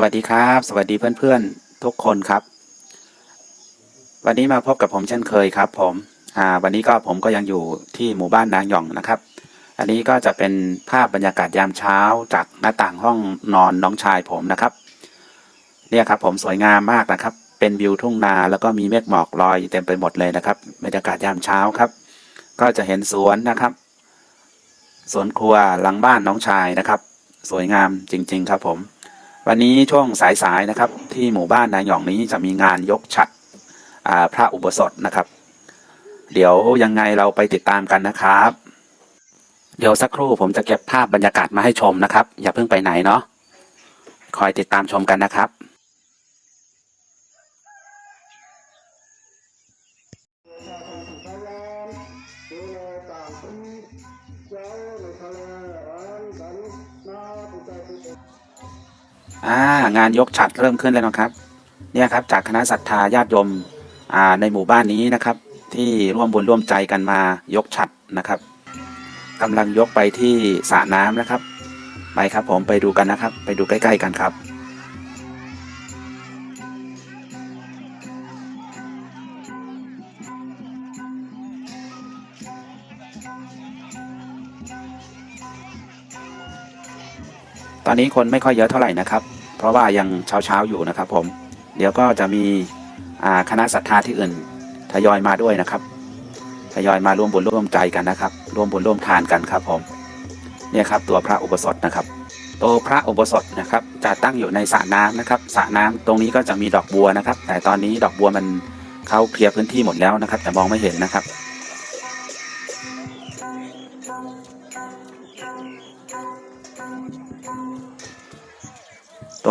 วัสดีครับสวัสดีเพื่อนๆทุกคนครับวันนี้มาพบกับผมเช่นเคยครับผมวันนี้ผมก็ยังอยู่ที่หมู่บ้านนางหย่องนะครับอันนี้ก็จะเป็นภาพบรรยากาศยามเช้าจากหน้าต่างห้องนอนน้องชายผมนะครับเนี่ยครับผมสวยงามมากนะครับเป็นวิวทุ่งนาแล้วก็มีเมฆหมอกลอยเต็มไปหมดเลยนะครับบรรยากาศยามเช้าครับก็จะเห็นสวนนะครับสวนครัวหลังบ้านน้องชายนะครับสวยงามจริงๆครับผมวันนี้ช่วงสายๆนะครับที่หมู่บ้านนางหย่องนี้จะมีงานยกฉัตรพระอุโบสถนะครับเดี๋ยวยังไงเราไปติดตามกันนะครับเดี๋ยวสักครู่ผมจะเก็บภาพบรรยากาศมาให้ชมนะครับอย่าเพิ่งไปไหนเนาะคอยติดตามชมกันนะครับงานยกฉัตรเริ่มขึ้นแล้วนะครับเนี่ยครับจากคณะศรัทธาญาติโยมในหมู่บ้านนี้นะครับที่ร่วมบุญร่วมใจกันมายกฉัตรนะครับกำลังยกไปที่สระน้ำนะครับไปครับผมไปดูกันนะครับไปดูใกล้ๆกันครับตอนนี้คนไม่ค่อยเยอะเท่าไหร่นะครับเพราะว่ายังเช้าอยู่นะครับผมเดี๋ยวก็จะมีคณะศรัทธาที่อื่นทยอยมาด้วยนะครับทยอยมาร่วมบุญร่วมใจกันนะครับร่วมบุญร่วมทานกันครับผมเนี่ยครับตัวพระอุโบสถนะครับตัวพระอุโบสถนะครับจะตั้งอยู่ในสระน้ำนะครับสระน้ำตรงนี้ก็จะมีดอกบัวนะครับแต่ตอนนี้ดอกบัวมันเข้าเคลียร์พื้นที่หมดแล้วนะครับแต่มองไม่เห็นนะครับ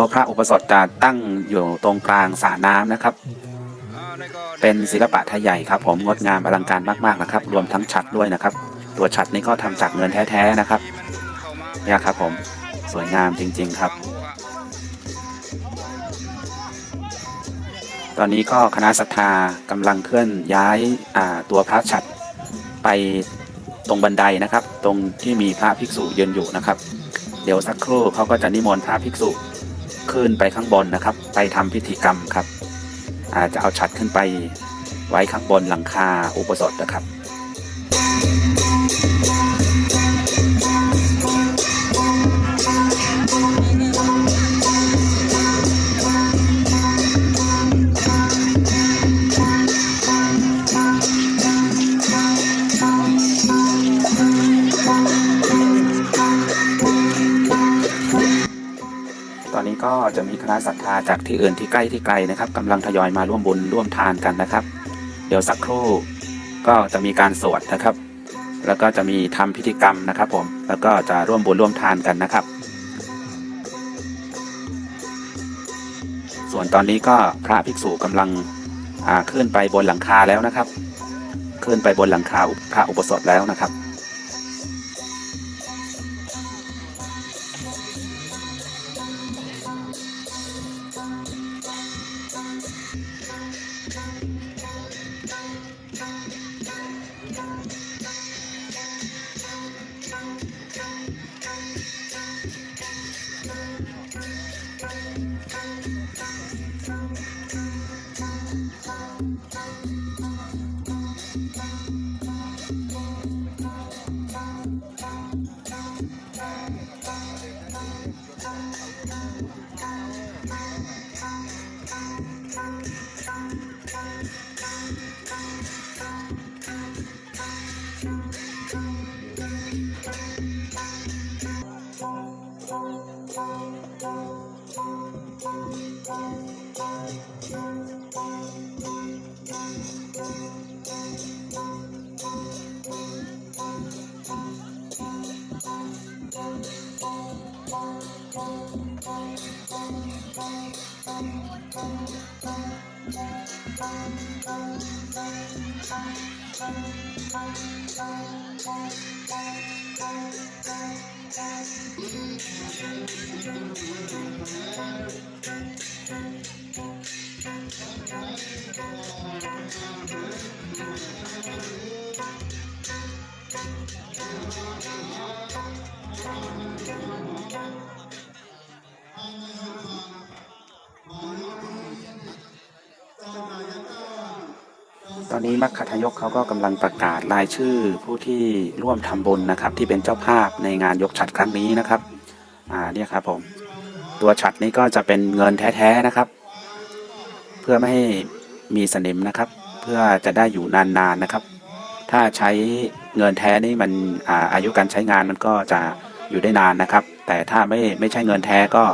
ตัวพระอุโบสถจะตั้งอยู่ตรงกลางสระน้ำนะครับเป็นศิลปะไทยใหญ่ครับผมงดงามอลังการมากๆนะครับรวมทั้งฉัตรด้วยนะครับตัวฉัตรนี้ก็ทำจากเงินแท้ๆนะครับเนี่ยครับผมสวยงามจริงๆครับตอนนี้ก็คณะศรัทธากำลังเคลื่อนย้ายตัวพระฉัตรไปตรงบันไดนะครับตรงที่มีพระภิกษุยืนอยู่นะครับเดี๋ยวสักครู่เขาก็จะนิมนต์พระภิกษุขึ้นไปข้างบนนะครับไปทำพิธีกรรมครับจะเอาฉัตรขึ้นไปไว้ข้างบนหลังคาอุโบสถนะครับตอนนี้ก็จะมีคณะศรัทธาจากที่อื่นที่ใกล้ที่ไกลนะครับกำลังทยอยมาร่วมบุญร่วมทานกันนะครับเดี๋ยวสักครู่ก็จะมีการสวดนะครับแล้วก็จะมีทำพิธีกรรมนะครับผมแล้วก็จะร่วมบุญร่วมทานกันนะครับส่วนตอนนี้ก็พระภิกษุกำลังขึ้นไปบนหลังคาแล้วนะครับขึ้นไปบนหลังคาพระอุโบสถแล้วนะครับ ตอนนี้มัคคทายกเขาก็กำลังประกาศรายชื่อผู้ที่ร่วมทำบุญนะครับที่เป็นเจ้าภาพในงานยกฉัตรครั้งนี้นะครับเนี่ยครับผมตัวฉัตรนี้ก็จะเป็นเงินแท้ๆนะครับเพื่อไม่ให้มีสนิมนะครับเพื่อจะได้อยู่นานๆนะครับถ้าใช้เงินแท้นี่มันอายุการใช้งานมันก็จะอยู่ได้นานนะครับแต่ถ้าไม่ใช่เงินแท้ก็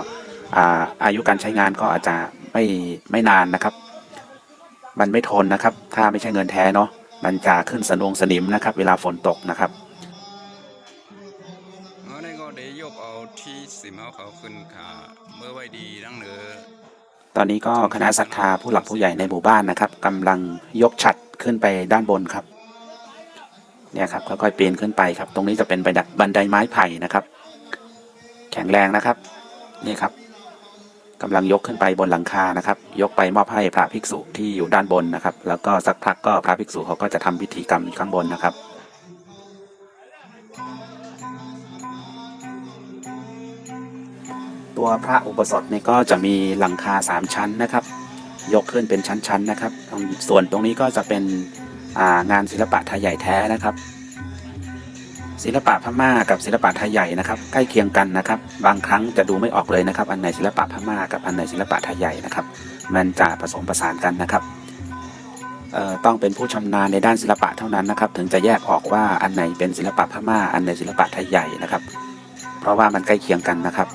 อายุการใช้งานก็อาจจะไม่นานนะครับมันไม่ทนนะครับถ้าไม่ใช่เงินแท้เนาะมันจะขึ้นสนิมนะครับเวลาฝนตกนะครับในก็ได้ยกเอาที่สิมเขาขึ้นขาเมื่อไว้ดีนั่งเนื้อตอนนี้ก็คณะศรัทธาผู้หลักผู้ใหญ่ในหมู่บ้านนะครับกำลังยกฉัตรขึ้นไปด้านบนครับเนี่ยครับค่อยๆปีนขึ้นไปครับตรงนี้จะเป็นบันไดไม้ไผ่นะครับแข็งแรงนะครับนี่ครับกำลังยกขึ้นไปบนหลังคานะครับยกไปมอบให้พระภิกษุที่อยู่ด้านบนนะครับแล้วก็สักพักก็พระภิกษุเขาก็จะทำพิธีกรรมอยู่ข้างบนนะครับตัวพระอุโบสถนี่ก็จะมีหลังคา3ชั้นนะครับยกขึ้นเป็นชั้นๆนะครับส่วนตรงนี้ก็จะเป็นงานศิลปะไทยใหญ่แท้นะครับศิลปะพม่ากับศิลปะไทยใหญ่นะครับใกล้เคียงกันนะครับบางครั้งจะดูไม่ออกเลยนะครับอันไหนศิลปะพม่ากับอันไหนศิลปะไทยใหญ่นะครับมันจะผสมผสานกันนะครับต้องเป็นผู้ชำนาญในด้านศิลปะเท่านั้นนะครับถึงจะแยกออกว่าอันไหนเป็นศิลปะพม่าอันไหนศิลปะไทยใหญ่นะครับเพราะว่ามันใกล้เคียงกันนะครับ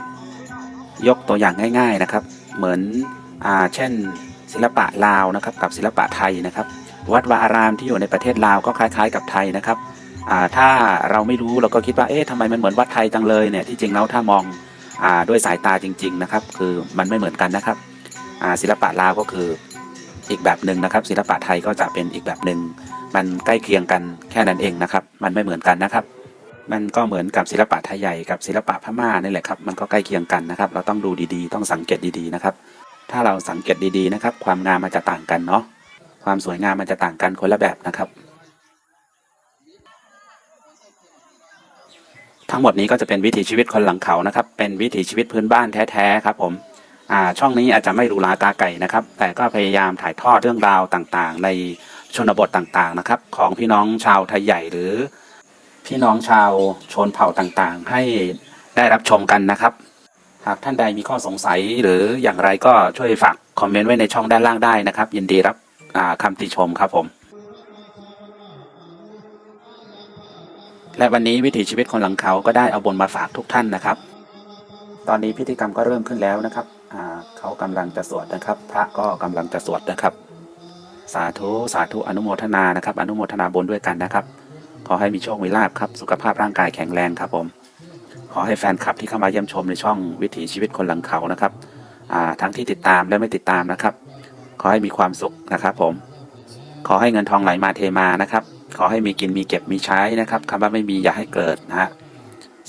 ยกตัวอย่างง่ายๆนะครับเหมือนเช่นศิลปะลาวนะครับกับศิลปะไทยนะครับวัดวาอารามที่อยู่ในประเทศลาวก็คล้ายๆกับไทยนะครับถ้าเราไม่รู้เราก็คิดว่าเอ๊ะทำไมมันเหมือนวัดไทยจังเลยเนี่ยที่จริงแล้วถ้ามองด้วยสายตาจริงๆนะครับคือมันไม่เหมือนกันนะครับศิลปะลาวก็คืออีกแบบหนึ่งนะครับศิลปะไทยก็จะเป็นอีกแบบหนึ่งมันใกล้เคียงกันแค่นั้นเองนะครับมันไม่เหมือนกันนะครับมันก็เหมือนกับศิลปะไทยใหญ่กับศิลปะพม่านี่แหละครับมันก็ใกล้เคียงกันนะครับเราต้องดูดีๆต้องสังเกตดีๆนะครับถ้าเราสังเกตดีๆนะครับความงามมันจะต่างกันเนาะความสวยงามมันจะต่างกันคนละแบบนะครับทั้งหมดนี้ก็จะเป็นวิถีชีวิตคนหลังเขานะครับเป็นวิถีชีวิตพื้นบ้านแท้ๆครับผมช่องนี้อาจจะไม่หรูหราตาไก่นะครับแต่ก็พยายามถ่ายทอดเรื่องราวต่างๆในชนบทต่างๆนะครับของพี่น้องชาวไทยใหญ่หรือพี่น้องชาวชนเผ่าต่างๆให้ได้รับชมกันนะครับหากท่านใดมีข้อสงสัยหรืออย่างไรก็ช่วยฝากคอมเมนต์ไว้ในช่องด้านล่างได้นะครับยินดีรับคำติชมครับผมและวันนี้วิถีชีวิตคนหลังเขาก็ได้เอาบุญมาฝากทุกท่านนะครับตอนนี้พิธีกรรมก็เริ่มขึ้นแล้วนะครับเขากำลังจะสวดนะครับพระก็กำลังจะสวดนะครับสาธุสาธุอนุโมทนานะครับอนุโมทนาบุญด้วยกันนะครับขอให้มีโชคมีลาภครับสุขภาพร่างกายแข็งแรงครับผมขอให้แฟนคลับที่เข้ามาเยี่ยมชมในช่องวิถีชีวิตคนหลังเขานะครับทั้งที่ติดตามและไม่ติดตามนะครับขอให้มีความสุขนะครับผมขอให้เงินทองไหลมาเทมานะครับขอให้มีกินมีเก็บมีใช้นะครับคำว่าไม่มีอย่าให้เกิดนะฮะ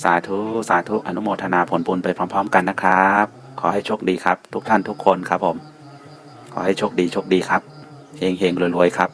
สาธุสาธุอนุโมทนาผลบุญไปพร้อมๆกันนะครับขอให้โชคดีครับทุกท่านทุกคนครับผมขอให้โชคดีครับเฮงรวยๆครับ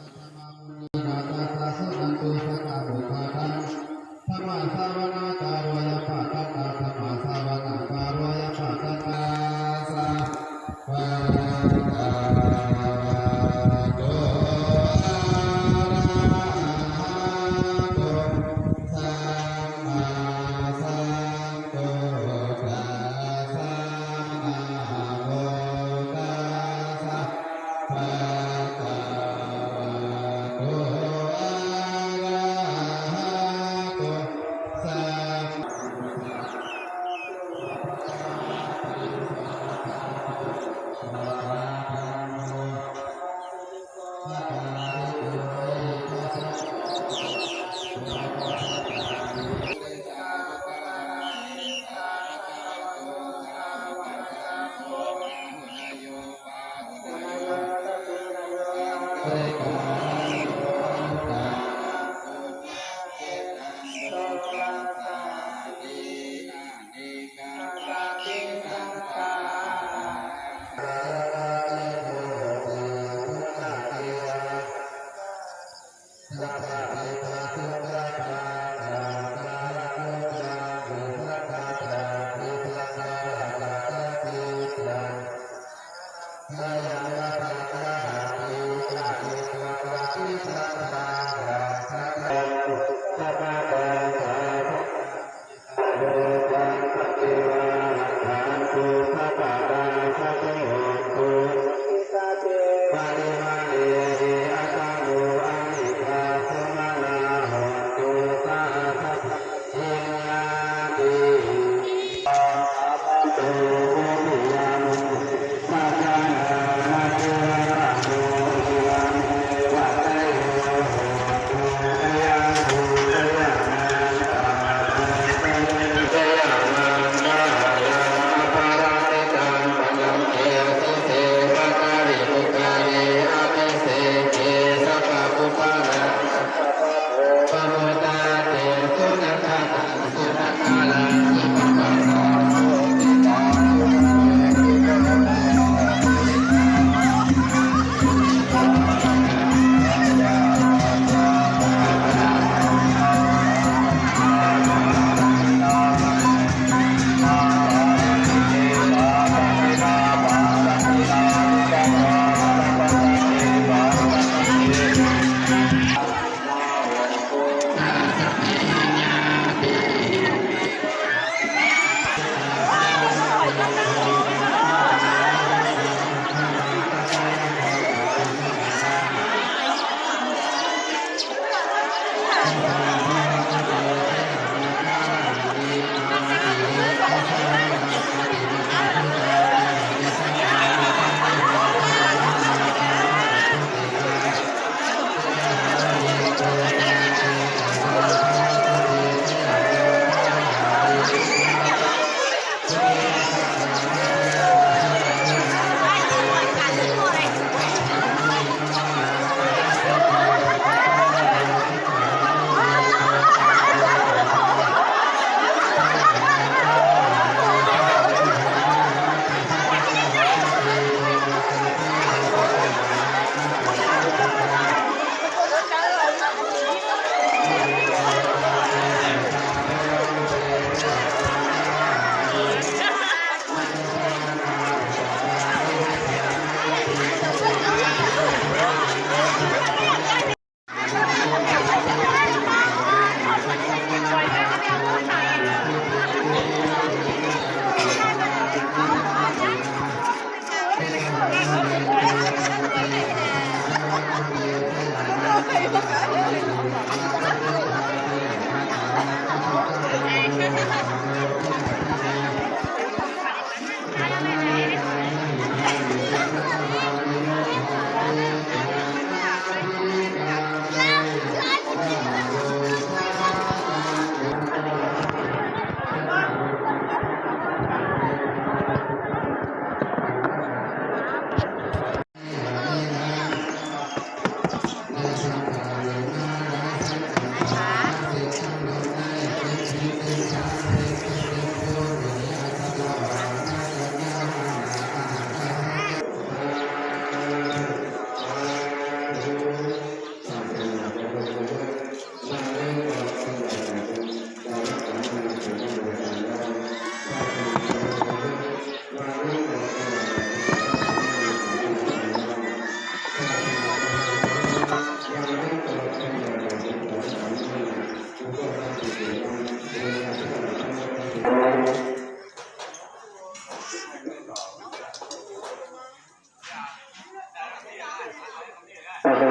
ตอ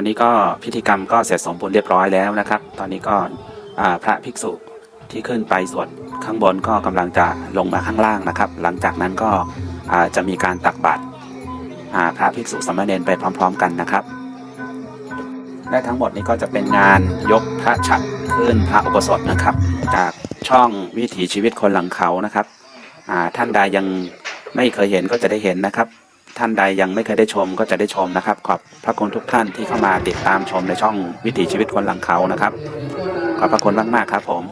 นนี้ก็พิธีกรรมก็เสร็จสมบูรณ์เรียบร้อยแล้วนะครับตอนนี้ก็พระภิกษุที่ขึ้นไปสวดข้างบนก็กำลังจะลงมาข้างล่างนะครับหลังจากนั้นก็จะมีการตักบาตรพระภิกษุสามเณรไปพร้อมๆกันนะครับและทั้งหมดนี้ก็จะเป็นงานยกพระฉัตรขึ้นพระอุโบสถนะครับจากช่องวิถีชีวิตคนหลังเขานะครับท่านใดยังไม่เคยเห็นก็จะได้เห็นนะครับท่านใดยังไม่เคยได้ชมก็จะได้ชมนะครับขอบพระคุณทุกท่านที่เข้ามาติดตามชมในช่องวิถีชีวิตคนหลังเขานะครับขอบพระคุณมากๆครับผม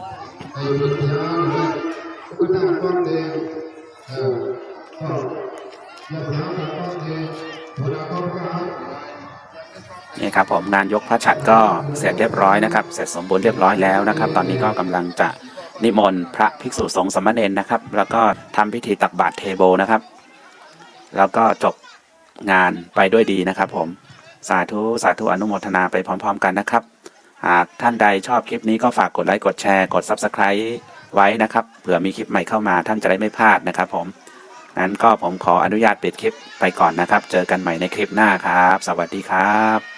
นี่ครับผมงานยกพระฉัตรก็เสร็จเรียบร้อยนะครับเสร็จสมบูรณ์เรียบร้อยแล้วนะครับตอนนี้ก็กำลังจะนิมนต์พระภิกษุสงฆ์สามเณรนะครับแล้วก็ทำพิธีตักบาตรเทโบนะครับแล้วก็จบงานไปด้วยดีนะครับผมสาธุสาธุอนุโมทนาไปพร้อมๆกันนะครับหากท่านใดชอบคลิปนี้ก็ฝากกดไลค์กดแชร์กด Subscribe ไว้นะครับเผื่อมีคลิปใหม่เข้ามาท่านจะได้ไม่พลาดนะครับผมงั้นก็ผมขออนุญาตปิดคลิปไปก่อนนะครับเจอกันใหม่ในคลิปหน้าครับสวัสดีครับ